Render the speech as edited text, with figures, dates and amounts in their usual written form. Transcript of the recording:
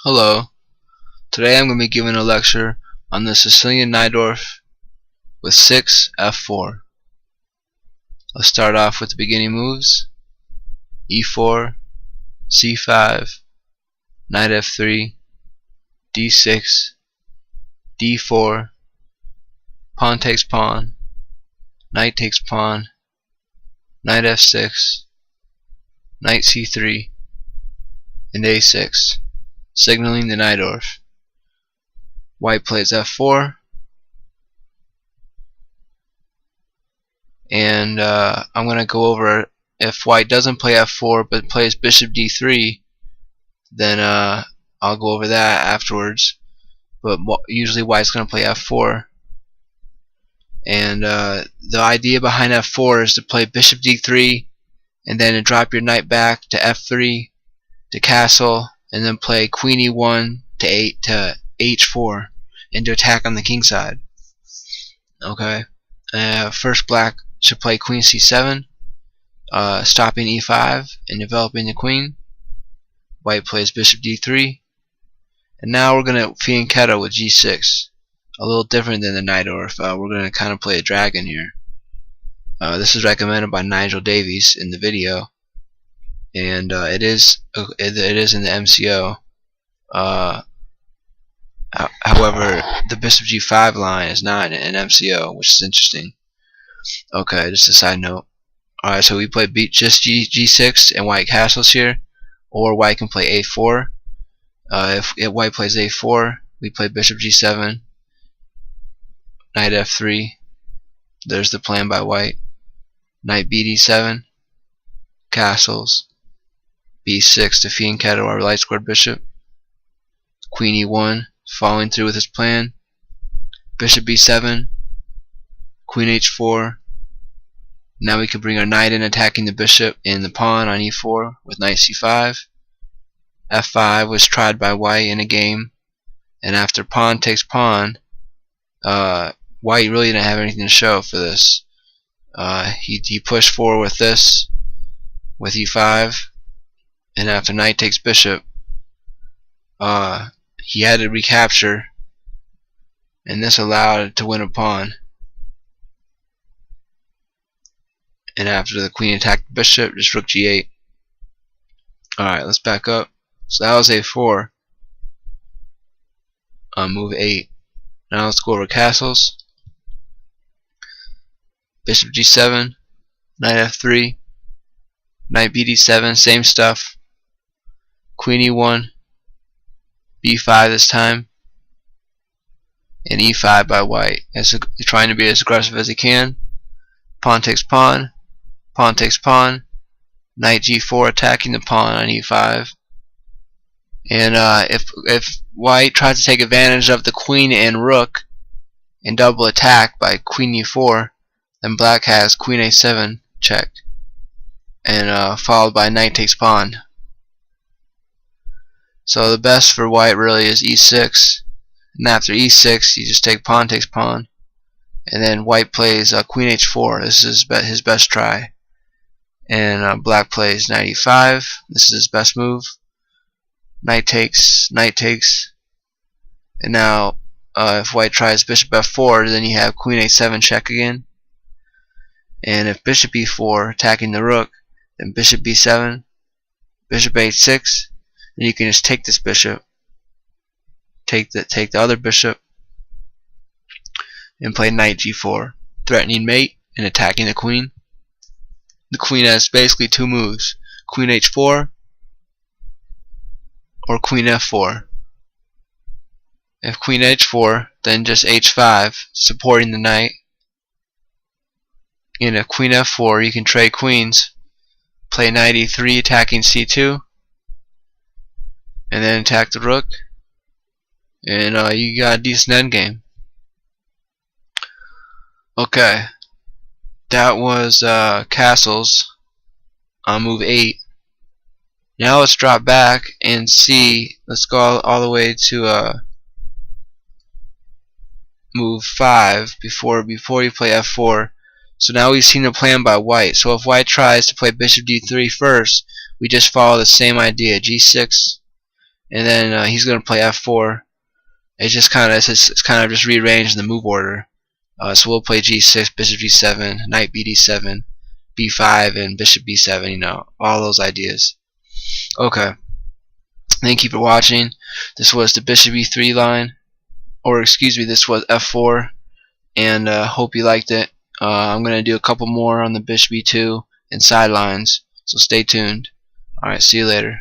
Hello, today I'm going to be giving a lecture on the Sicilian Najdorf with 6 f4. Let's start off with the beginning moves: e4, c5, knight f3, d6, d4, pawn takes pawn, knight takes pawn, knight f6, knight c3, and a6, signaling the Najdorf. White plays f4, and I'm going to go over if white doesn't play f4 but plays bishop d3, then I'll go over that afterwards. But usually white's going to play f4, and the idea behind f4 is to play bishop d3 and then to drop your knight back to f3 to castle, and then play queen e1 to h4 and to attack on the king side. Okay. First black should play queen c7, stopping e5 and developing the queen. White plays bishop d3, and now we're going to fianchetto with g6. A little different than the Najdorf. We're going to kind of play a dragon here. This is recommended by Nigel Davies in the video, and it is in the MCO. However, the bishop g5 line is not in MCO, which is interesting. Okay, just a side note. Alright, so we play just g6 and white castles here, or white can play a4. If white plays a4, we play bishop g7, knight f3. There's the plan by white. Knight bd7, castles, b6 to fianchetto our light squared bishop, queen e1, following through with his plan, bishop b7, queen h4. Now we can bring our knight in, attacking the bishop and the pawn on e4 with knight c5. f5 was tried by white in a game, and after pawn takes pawn, white really didn't have anything to show for this. He pushed forward with this, with e5, and after knight takes bishop, he had to recapture, and this allowed it to win a pawn. And after the queen attacked the bishop, just rook g8. Alright, let's back up. So that was a4 on move 8. Now let's go over castles. Bishop g7, knight f3, knight bd7, same stuff. Queen e1, b5 this time, and e5 by white. Trying to be as aggressive as he can. Pawn takes pawn, pawn takes pawn, knight g4 attacking the pawn on e5. And if white tries to take advantage of the queen and rook and double attack by queen e4, then black has queen a7 checked, and followed by knight takes pawn. So the best for white really is e6, and after e6 you just take pawn takes pawn, and then white plays queen h4. This is his best try, and black plays knight e5. This is his best move. Knight takes, and now if white tries bishop f4, then you have queen a7 check again. And if bishop e4 attacking the rook, then bishop b7, bishop h6, then you can just take this bishop, take the other bishop, and play knight g4, threatening mate and attacking the queen. The queen has basically two moves: queen h4 or queen f4. If queen h4, then just h5, supporting the knight. In a queen f4, you can trade queens, play knight e3 attacking c2, and then attack the rook, and you got a decent endgame. Okay, that was castles on move 8. Now let's drop back and see. Let's go all the way to move 5 before you play f4. So now we've seen a plan by white. So if white tries to play bishop d3 first, we just follow the same idea: g6, and then he's going to play f4. It's kind of just rearranged in the move order. So we'll play g6, bishop g7, knight bd7, b5, and bishop b7. You know, all those ideas. Okay. Thank you for watching. This was the bishop e3 line, or excuse me, this was f4, and hope you liked it. I'm going to do a couple more on the bishop e2 and sidelines, so stay tuned. Alright, see you later.